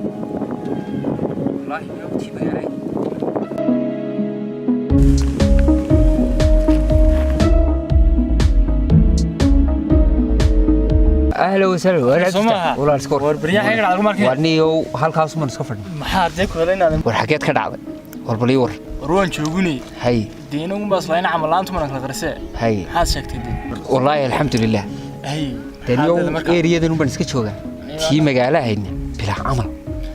والله يوم تيجي يعني أهلا وسهلا ولا السكور وربريا حاجة على الماركة وارنيو هالكاس من سكفر ما حدك ولا أنا والحكايات كذا والبليور روان شوقني هاي دينهم بس لين عمل أنتم من الغرساء هاي حاس شكت دي والله الحمد لله هاي اليوم إيريا ذنوب بنسكت شوقة تي مجاله هين بلا عمل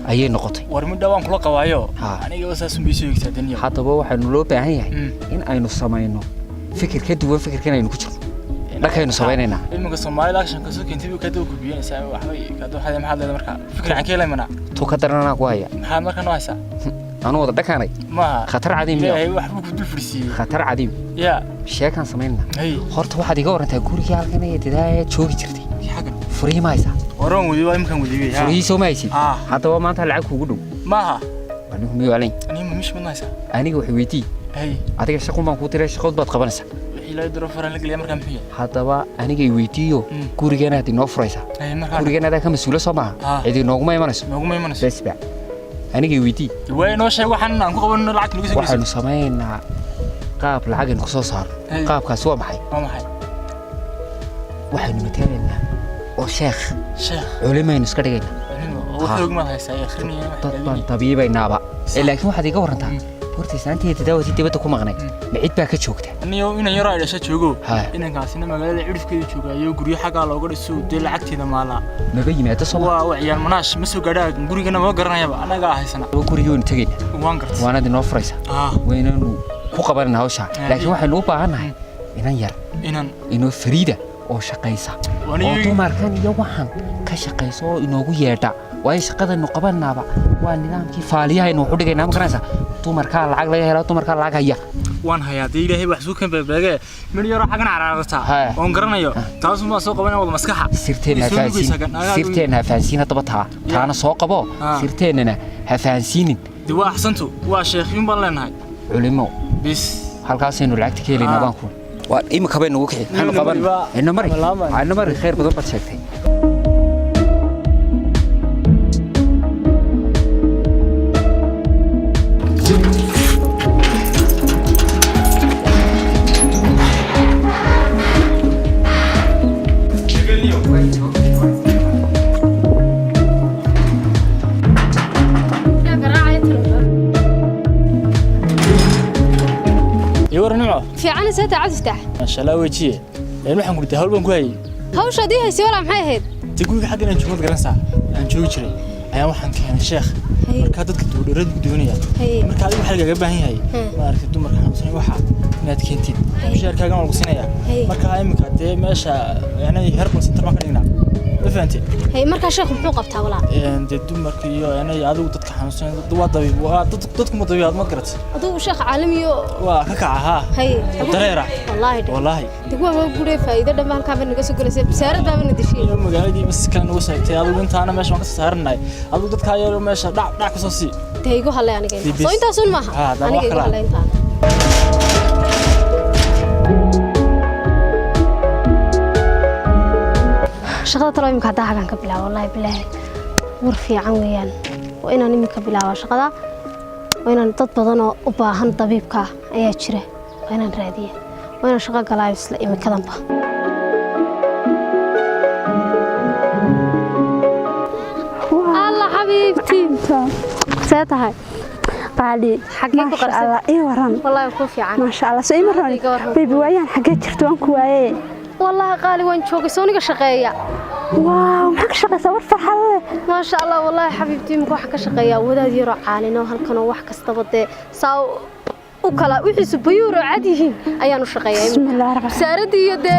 أي نقطة ورمي دوام كل قوايو أنا جوز اسم بيسوي كتير الدنيا حتى بوا حنلو بعيه إن أي نصامينه فكر كده فكر كنا ينكشر لكن نصاميننا المك الصومالي عشان كسر كنت بكده وكبيان ساعة وحوي كده حدا محل هذا مركب فكر عن كلا منا تو كترنا قوايا محل مركب ناقصة أنا وضع دكاني ما خطر عديم يا هي وحبك بدل فرسي خطر عديم يا شيء كان صاميننا هي هرت واحد يقول أنت كوري كيال كنا يتداعي شو كتيرتي في حاجة فري ما يسا ورون ودي يمكن ودي فري سو ما يسي حتى ما أنت العك وجودو ما أنا هم يعلن أنا مش من ناقصة أنا وحويتي هي أتيك الشقة ما كوتير الشقة بتقبلنسا لا يدرو فرن لك اليوم كم فيه هذا أنا ويتيو كوري كنا هتي نوفريسا كوري كنا ده كم مسؤول سما هذي نوعما يمنس بس بقى أنا ويتي وين وش هو حنا نقول قبل نلعب نقول وحنا سمعنا قاب العجل نقص صار قاب كسوة محي وحنا مثلنا وشيخ علماء نسكتين وخرج ما هي ساي خرني طبعا طبيعي نابع لكن واحد يقول أنت horta saantii tadaawati dibadda ku maqnay micid baa ka joogta aniyo inaan yaro ay dhashay joogo inankaasina magaalada cirifkeeda joogayo guriyo xagaa looga dhiso dee lacagteeda maala naga yimaado Soomaa waa ciyaar manaash ma soo gaadhaa gurigana ma garanayaba anaga haysana gurigoon tagayna waan gartay waana dinoo furaysa waynaanu ku qabanaa hawsha laakiin waxaan u baahanahay inaan Fariida oo shaqaysa oo dumarkan iyo waxan ka shaqayso oo inoogu yeedha way shaqadanu qabanaaba waa nidaamkii faaliyaha inuu u dhigayna ma garanaysa dumarka lacag laga helo dumarka lacag haya waan hayaa ilaahay wax soo kan beebege mid yaro xagan caraarta oo garanayo taas ma soo qabanay wada maskaxa sirteena faasiina tabata taana soo qabo sirteenana ha faasiinin diwa ahsantu waa sheekhiin baan leenahay culimo bis halkaas inuu lacagta ka helayna baan ku waa imika bay nagu kixi waxaan qaban inna mari khayr badan bad sheegtay في عنا ساعة عفتح ما شاء الله وجهي لأنه إحنا قلت هول بنقولي هوش هذه هي سوالف معي هيد تقول حق إن نشوف مدرسة ساعة نشوف جري أيام واحد كان الشيخ مركادك تقول رد بدونية مركاد واحد جابها هي ما أعرف تدوم مركاد سنة واحد نات كنتين مش عارف كذا قبل سنة مركاد هاي مركاد ماشى يعني هرب سنتر ما كنا فهمتي هي مركاد شيخ محوق بتاع ولا أنت تدوم مركاد يعني عدو تتكحم سنة دوا طبيب وتتكم طبيب ما قرت عدو شيخ عالمي وكعها هي الدريرة والله تقول ما بقول فايدة ده ما كان بنقص كل شيء بسعر ده بندشي يوم قاعد بس كان وصلت عدو أنت أنا ماشي ما كسرنا عدو تتكاير ماشي دع كسوسي تيجو هلا أنا كين سو أنت أصلا ما أنا كين هلا أنت شغلة ترى يمكن هذا حاجة كبلا والله بالله ورفي عنويان وإنا نمي كبلا وشغلة وإنا نتطبضنا أباهن طبيبك أي شيء وإنا نرادية وإنا شغلة قلايس لإمي كذنبه الله حبيبتي ساتها قالي حقيقة قرصة إيه ورم والله يكفي عنك ما شاء الله سوي مرة بيبي ويان حاجات ترتوان كوايه والله قالي وين شوقي سوني شقية واو محك شقية صور فرحة ما شاء الله والله حبيبتي مكو حكا شقية وذا يروح عالينا وهالكنا وحكا استبضي ساو وكلا وحي بيورو عاديين أيانو شقية بسم الله الرحمن ساردي يدي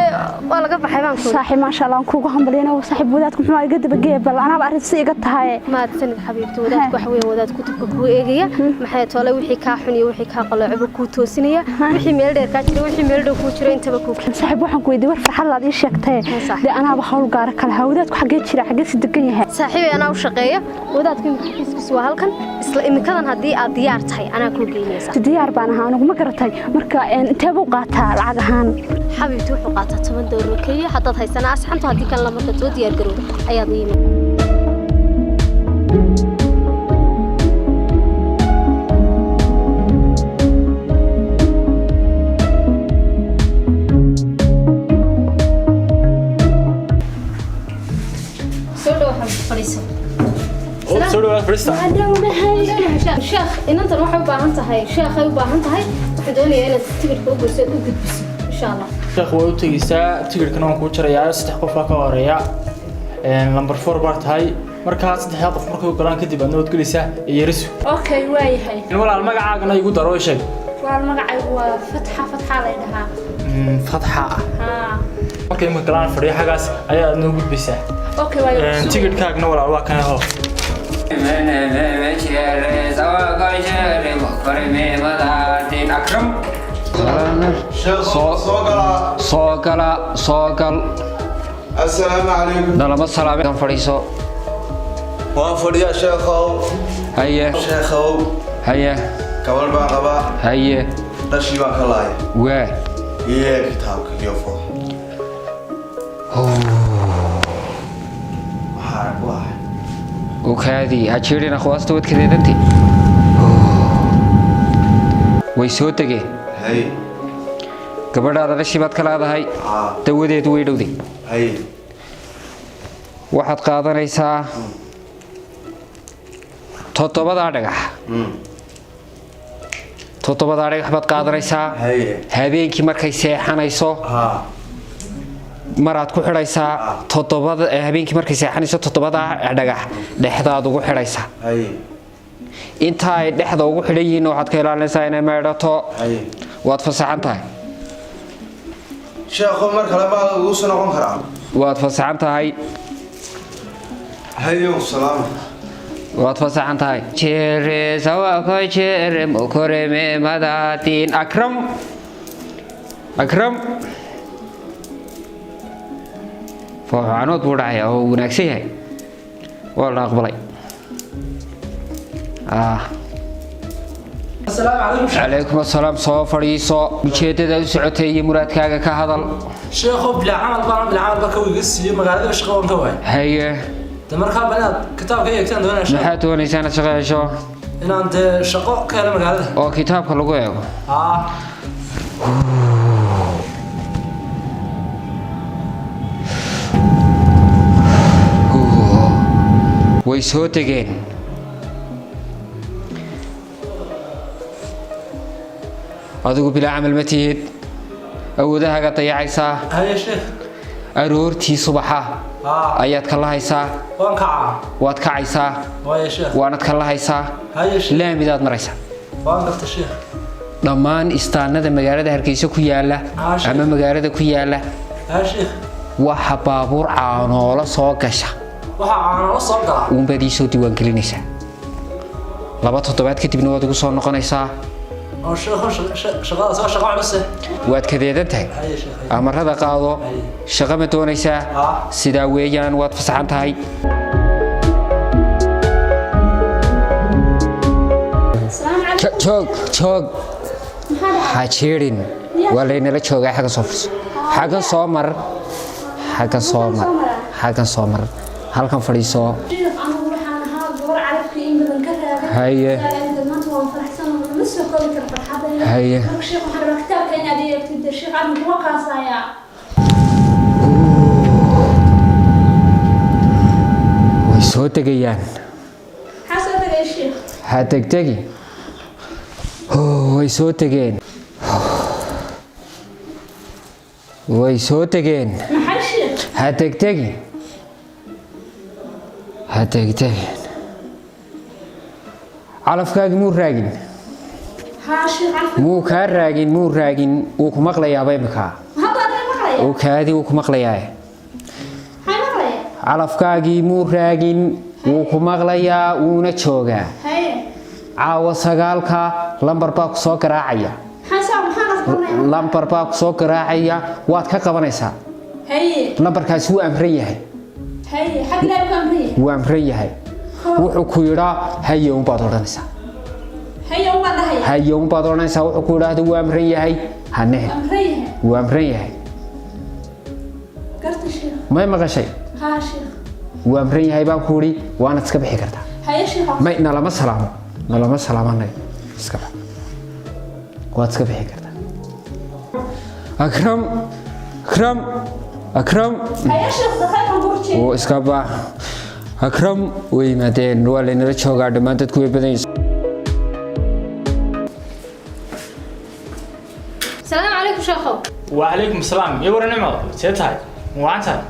ولا قبل حيوان كون صاحي ما شاء الله نكوكو همبلينا وصاحب ودادكم حما يقد بقية بل أنا بعرف سيقت هاي ما تسند حبيبتي ودادكو حوية ودادكو تبكو إيجية محيط ولا وحي كاحني وحي كاقلع بكو توسينية وحي ميلدير كاتري وحي ميلدو كوتري انت بكو صاحب waxaan ku weydiiyay war farxad la ii sheegtay de anaaba hawl gaar kala hawdaadku xagee jira xagee si degan yahay saaxiibay anaa u shaqeeya wadaadku xafiiskiisu waa halkan isla imikadan hadii aad diyaar tahay anaa ku geynaysa diyaar baan ahaa anigu ma garatay marka intee buu qaataa lacag ahaan xabiibti wuxuu qaataa 10 doolar kaliya haddaad haysanaa asxanta hadii kan la marka soo diyaar garoodo ayaad yimid سودو فريسو سودو فريستا شيخ إن أنت روح وباهنت هاي شيخ هاي وباهنت هاي وحدوني أنا تقدر فوق بس إن شاء الله شيخ وتجيسا تقدر كنا نقول شريعة استحقاق فكواريا نمبر 4 بارت هاي markaas saddex qof markuu galaan kadib aad nabad gelaysaa yeeriso okay way hay walaal magacaaga igu daro sheeg walaal magacaygu waa fatxa la yiraahdaa fatxa markay ma galaan fadhiyo xagaas ayaa noo gudbeysaa okay way tigidhkaagna walaal waa kan hoo soogal السلام عليكم نلما السلام كان فريسو وافريا شيخو هيا شيخو هيا كمال باقبا هيا رشي باكلاي واه إيه كتابك يوفو واحد وكادي هاتشيرين أخواستو وتكذيدنتي ويسوتكي هاي gabadha aad rashi baad kala leedahay dawadeedu way dhowday hay waxaad qaadanaysaa toddobada dhagax baad qaadanaysaa habeenkii markay seexanayso maraad ku xidhaysaa habeenkii markay seexanayso toddobada dhagax dhexdaad ugu xidhaysaa inta ay dhexda ugu xidhan yihiin waxaad ka ilaalinaysaa inay meedhato waad fasaxan tahay شيخ عمر كلام هذا وصلنا قم خرام واتفسحت هاي هاي السلام واتفسحت هاي شير سوا كوي شير مكرم مداتين أكرم فعنود بودعي أو نكسيه والله أقبلي السلام عليكم عليكم السلام صوفريسو بجيدة سعودية مرادكاga ka hadal sheekho bila camal ba ka wigisiyo magaalada shaqo aan ka waay haye markaa banaad kitaabka eegtaan doonaysaa maxaad doonaysaa inaad shaqeeyso inaan shaqo ka helo magaalada oo kitaabka lagu eego way soo tageen adigu bila amal ma tihid awoodahaga dayacaysaa haye sheekh aroortii subaxa ayaad ka lahaysaa waad kacaysaa waanad ka lahaysaa laamidaad maraysaa dhammaan istaanada magaalada Hargeysa ku yaala ama magaalada ku yaala waxa baabuur caanoola soo gasha uunbadii soo diiwaan gelinaysaa 2 toddobaad kadibna waad ugu soo noqonaysaa waad kadeedantahay amarada qaado shaqo ma doonaysaa sidaa weeyaan waad fasaxan tahay joog hajirin walaynala joogaa xagga soo furso xagga soo mar halkan fadhiiso haye هيا الشيخ محمد كتاب كان يدي الشيخ عبد الوقاص يا ويسوتجيان حسب الشيخ هتجتجي ويسوتجين ويسوتجين محل الشيخ هتجتجي علفكاغ مو راجل مو كان راجل وكو مقليا بيبكا وكادي وكو مقليا علفكاغي مو راجل وكو مقليا ونا جوغا عاو سغالكا لمبر با كسو قراعيا لمبر با كسو قراعيا واد ka qabanaysa lambarkaas uu amran yahay حق لا امريه uu amran yahay wuxuu ku yira haye un baad oranaysa haye un baad oranaysa wuxuu ku yiraahdo uu amran yahay hane uu amran yahay garta sheekh ma maqashay ha sheekh uu amran yahay baan ku yiri waana iska bixi kartaa haye sheekh ma nalama salaamanay iska bax waad iska bixi kartaa أكرم هيا شيخ دخلنا برجي وإسكابا akram way maadeen waa la inala joogaa dhammaan dadku way badan yihiin السلام عليكم شيخو. وعليكم السلام يا ورا نعمة سيتهاي وعنتها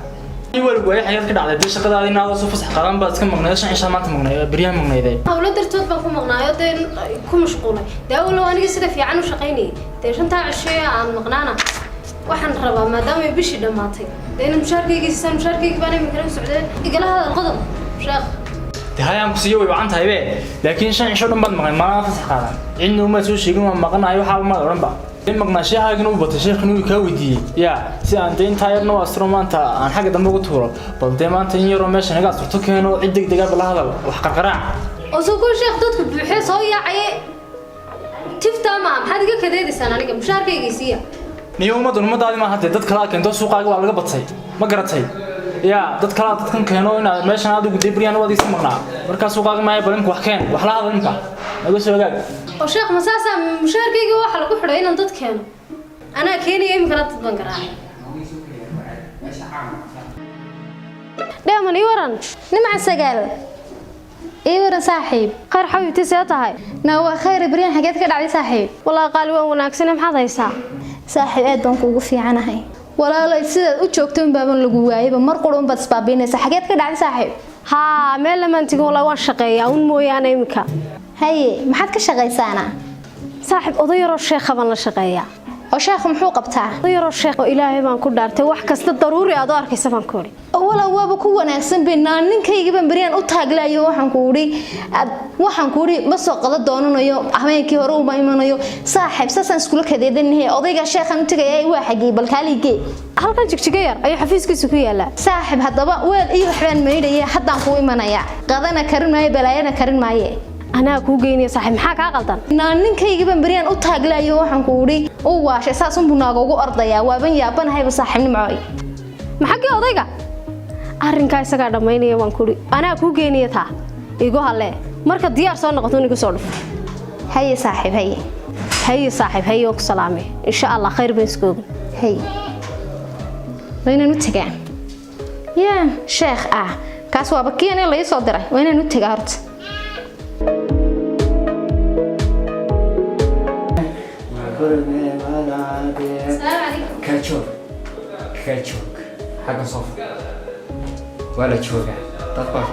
يقول وين حياتك كده على دي شقة هذه ناقص وفسح قرن بس كم مغنيش عشان ما أنت مغني بريان مغني ذي أولاد درتوت بكون مغناية ده كم مشغولة ده أول وأنا جالسة في عنو شقيني ده عشان تاع الشيء عن مغنانا وحن ربا ما دام يبيش دماتي لأن مشاركة جالسة مشاركة كبانة من كلام السعودية يقول هذا الغضب شيخ ده هاي أم كسيوي وعنتها يبي لكن عشان يشوفون بعد مغني ما فسح قرن إنه ما تسوي شيء ما مغنى يحاول ما يرن بقى مقنا شيء هاي كانوا بتشيخ إنه يكودي يا سأنتين تايرنا وأسترومانتا عن حاجة دم بقطورة بلدي ما أنتين يوم ماشي نقاط صرتك هنا عدك دقيقة بلهذا وحق قراع وسوكو شيخ تدخل بحيث هو يعي تفتهم حد كذا دي سنة أنا مشاركة جيسية نيوم ما دون ما دادي ما هتدت كلا كنتو سوق عقب على قبضتي ما قرأتي يا دت كلا دتكن كانوا هنا ماشي نادو قدي بريان وادي سمعنا مركز سوق عقب ما يبلنك وحكين وحلا هذا نبع أقول سوق وشيخ مساسا مشاركة جوا حلا كحرة هنا ضد كانوا أنا كيني يوم كرات بنقراعي دائما يورن نمع السجال يورن صاحب خير حبيبتي سيتهاي نوا خير بريان حاجات كده علي صاحب والله قالوا وناكسنا محض يسا صاحب أدون كوجو في عنها ولا لا يصير وشوكتون بابن لجواي بمر قرون بس بابين حاجات كده علي صاحب ها مال لما أنت والله وان شقية ونموي أنا يمكن هاي ما حد كشقي سنة صاحب أضير الشيخ بنا شقية وشيخ محوق بتاع أضير الشيخ وإلهي ما نكون دارته وحكست ضروري أدار كيسف نكوري ولا هو بكون ناقصين بيننا نك يجيبن بريان أتهجلا يو waxaan kuuri ma soo qada doonayo habeenkii hore uma imanayo saaxiib sasan iskuul ka deedanay odayga sheekhan tagay waa xagii balkaalige halkan jigjiga yar ay xafiiskiisu ku yaala saaxiib hadaba weel iyo waxbaan meeydaya haddaan ku imanaya qadana karin maayo balaayana karin maayo anaa ku geynay saaxiib maxaa ka qaldan ninkaygiiba bariyaan u taaglayo waxaan kuuri oo waashay saasun bunaaga ugu ordaya waaban yaabanahay saaxiibnimay maxaa odayga arrinka isaga dhamaynaya waan kuuri anaa ku geynay taa igu halle marka diyaar soo noqoto nigu soo dhuf haye saaxiib haye oo ku salaamay insha Allah khayr baan isku haye waynaanu tagaan yaa sheekh kaas waa bakiin la soo diray waynaanu tagaa horta السلام عليكم كاتشوك حاجة صفر ولا تشوكة تطبخ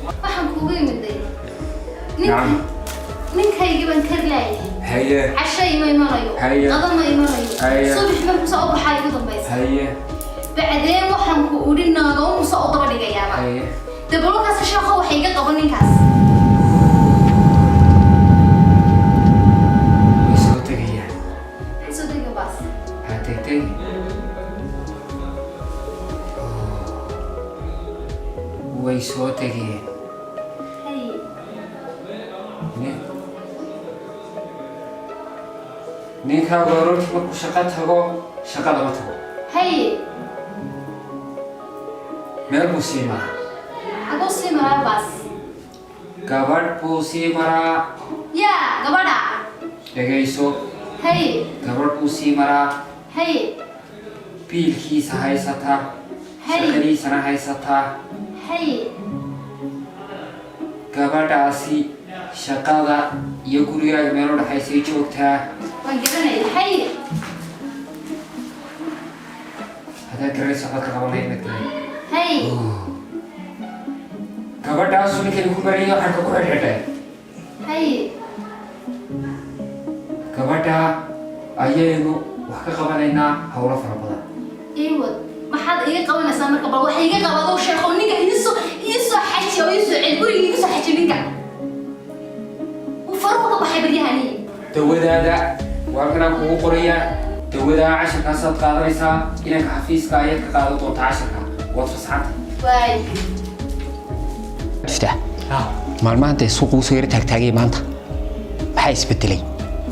waxaan kuugu imiday نعم ninkaygiiban karlaayay هيا cashay ma imanayo qada ma imanayo subax ma soo baxay ugu dambaysa هيا bacdeen waxaan ku urinaaga oo soo daba dhigayaa هيا dabalkaas shaqo waxay iga qaban ninkaas صوتك هي sodayga baas هتكتي ويصوتك هي hay ninka goorti markuu shaqo tago shaqa lama tago hay meel buu sii maraa ago si maraa baas gabadh buu sii maraa yaa gabadha dhegayso hay gabadh buu sii maraa hay biilkiisa haysataa Hey. shaqadiisana haysataa hay gabadhaasi shaqada iyo gurigaaga meel u dhaxaysay joogtaa waan garanay hay haddaad garanayso waxbaad ka qabanaya inaad garay hay gabadhaasu ninkani ku baraya waxaan ku xidhxidhay hay gabadha ayaynu wax ka qabanaynaa howlo fara badan iiwad maxaad iga qabanaysaa marka bal waxa iga qabado sheekho ninka iisoo xaji oo iisoo cel guriga iga soo xaji ninka وفروض بحب اليهاني dawadaada waa kanaan kugu qorayaa dawadaa casharkaasaad qaadanaysaa inanka xafiiska ayaad ka qaadan doonta casharka waad fasaxanta واي iftah maalmahan dee suuqa usoo yara taagtaagay maanta maxaa isbedelay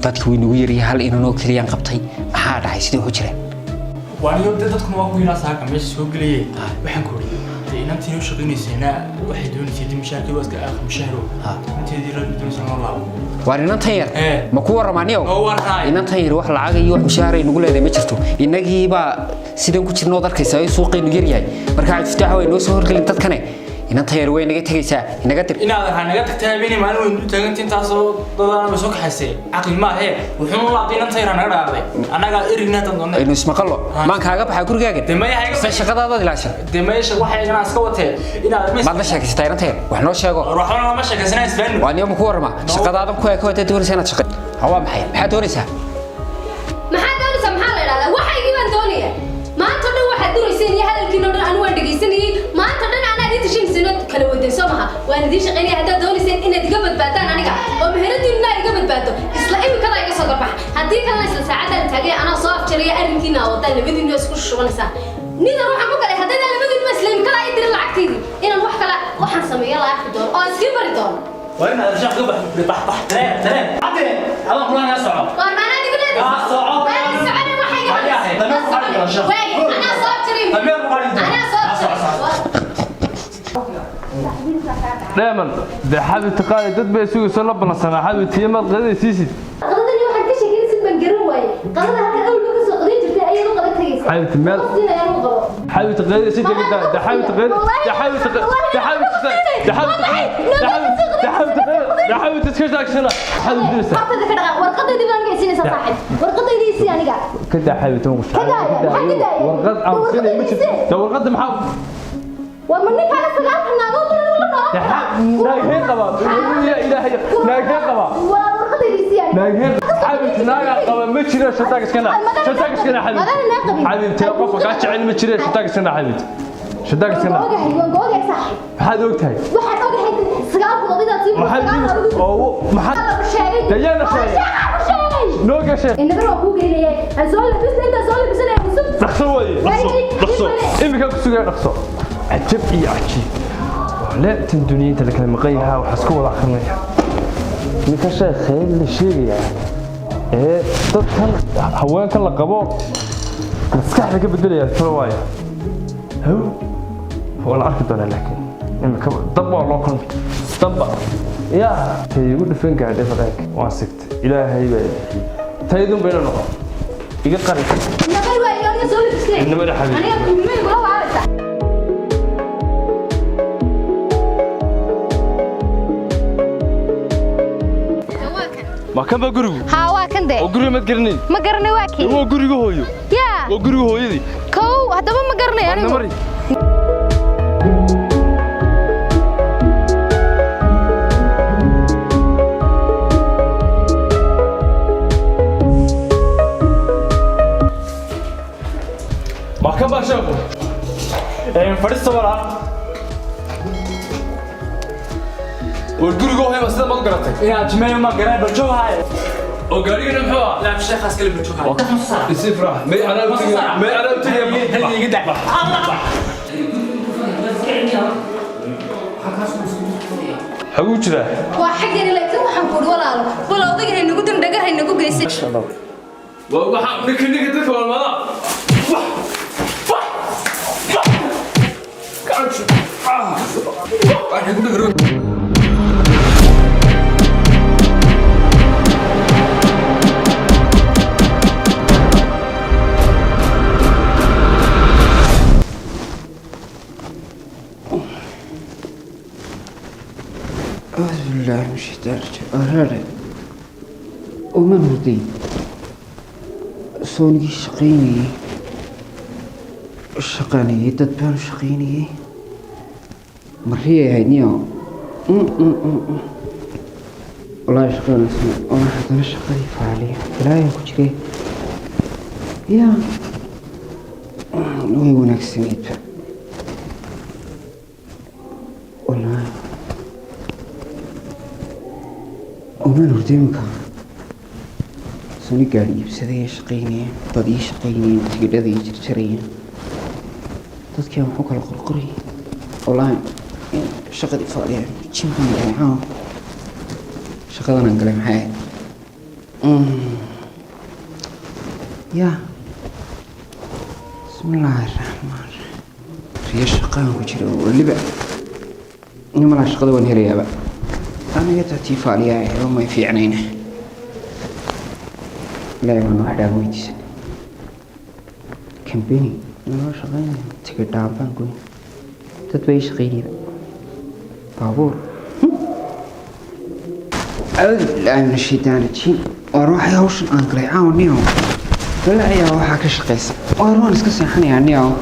dadki way nagu yaryahay hal inanoo keliyaan qabtay maxaa dhacay sidii wuxuu jireen waan iyo dadkuna waa ku yinaa saaka meesha soo gelayay waxaan ku ori inantii u shaqaynayseena waxay doonaysay dimishaarkii waa iska aakh mushahro inteedii la doonaysa noo laabo waar inantan yar ma ku warramaaniyow oo warraay inantan yar wax lacag iyo wax mushaar ay nagu leedahay ma jirto inagii baa sidan ku jirna ood arkaysaa ay suuqaynu yaryahay marka iftaax way noo soo horgelin dadkane inanta yar way naga tagaysaa inaga dir inaad raha naga tagtay habeenii maalin weyn u taagantiin taasoo dadana ma soo kaxaysay aqli ma ahe wuxuu la abday inanta yar naga dhaaday anaga erigna tan doonay inuu ismaqalo maan kaaga baxay gurigaaga demayahayga shaqadaada ilaashan demayasha waxay inaan iska watay inaad maad la sheekaysatay inanta yar wax noo sheego ruuxna ma sheekaysanays baan waan yom ku warma shaqadaada ku eeko wada doonaysaa inaad shaqo hawa maxaa doonaysaa maxaa la yiraahdaa waxaygii baan doonaya maanta dhan waxaad durayseen iyo hadalkiina dhan aan waan dhageysanayay maanta dhan anaa idin tashinsino kala wadan soo maha waan idin shaqeynaya haddaad doonayseen inaad iga badbaadaan aniga oo meheradiinna iga badbaado isla imikada iga soo garbax haddii kalena isla saacadaan taagay anaa soo afjaraya arrinkiina wadaan labadiinna isku shubanaysaa nidan waxaan ku galay haddana labadiinna isla imikada ay dirin lacagteydii inaan wax kale waxaan sameeyo la arki doono oo iskii bari doono وين هذا الشيخ قبح ترى عدل هذا فلان يسعى وانا انا قلت دائما ده حابب تقال دد بيسوق يصير لبنا سنة حابب تيمر غدا سيسي قلدني واحد كشي كنت بنقرن واي قلدها هكا اول ما كسو قدين جرتي اي لو قلت تيس حابب تمال حابب تغير سيدي قدام ده حابب تغير ده حابب تغير ده حابب تغير ده حابب تغير ده حابب تغير ده حابب تسكت سنة حابب تدرس ورقة دي بان قيسين صاحب ورقة دي سي انيغا كده حابب تموت كده ورقة او سنة مش ده ورقة محاول ومنك على سلام ناقول ناقهين قبا يا إلهي ناقهين قبا ناقهين حبيبتي ناقه قبا ما تشيل شتاك اسكنا حبيبتي قفك اشعل ما تشيل شتاك اسكنا حبيبتي شتاك اسكنا وقوقك صاحب maxaad ogtahay waxaad ogahay sagaal qodobada tii maxaad dayana sheegay nooga sheeg inaba waa ku geeyay asoo inta soo labisay cusub dhaqso way dhaqso imika ku sugay dhaqso عجب إيه عجيب لا تندوني أنت لك المقيها وحسكوا ولا خميها نكشة خيل الشيء يعني إيه تدخل هوان كلا قبور مسكح لك بالدنيا تروايا هو العركة ولا لكن إنك طبع الله كل طبع يا تيقول فين قاعد يفرق واسكت إلهي بيدي تيدون بين النقط يقرر إنما ده حبيبي ما كان بقرو ها واكن ده وقرو ما تقرني ما قرني واكي هو قرو هويو يا وقرو هويدي كو هذا ما قرني انا مري ما كان بشوفه فرست ورا والقرقو هي بس ما قرأتك يا جماعة ما قرأت برجوها هاي وقارينا محوا لا الشيخ أسكال برجوها السفرة ما أنا بتجي هل يقدع حوجرة وحقني لكن waxaan ku walaalo balowdiga ay nagu dan dhagar ay nagu geysay waxa ninkii dadka walmada أعوذ بالله من الشيطان الرجيم ومن هدي صوني شقيني الشقاني تتبان شقيني مرية هنيو والله شقينا اسمه والله حتى الشقي فعلي لا يكجري يا نوي ونكسنيت والله ومن هرديمك سوني قاعد يبسدي شقيني بدي شقيني تقدر يجري dadkii aan kala qorqoray online shaqadii fadhiyay jimcan waxaan shaqadan aan galay maxay ya bismillahir rahmanir rahim riya shaqaan ku jiro waliba nimala shaqada waan helayaaba aniga tatii fadhiyay oo ma fiicnayna leeyahay waxaa weydiisan campaign noo shaqeynaya tigidh dhaafaan goyn dad bay shaqeynayaan baabuur أعوذ بالله من الشيطان الرجيم وأروح يوشن أنقلي عاونيهم ولا أيها وحا كشقيس وأروح نسكسي حني عنيهم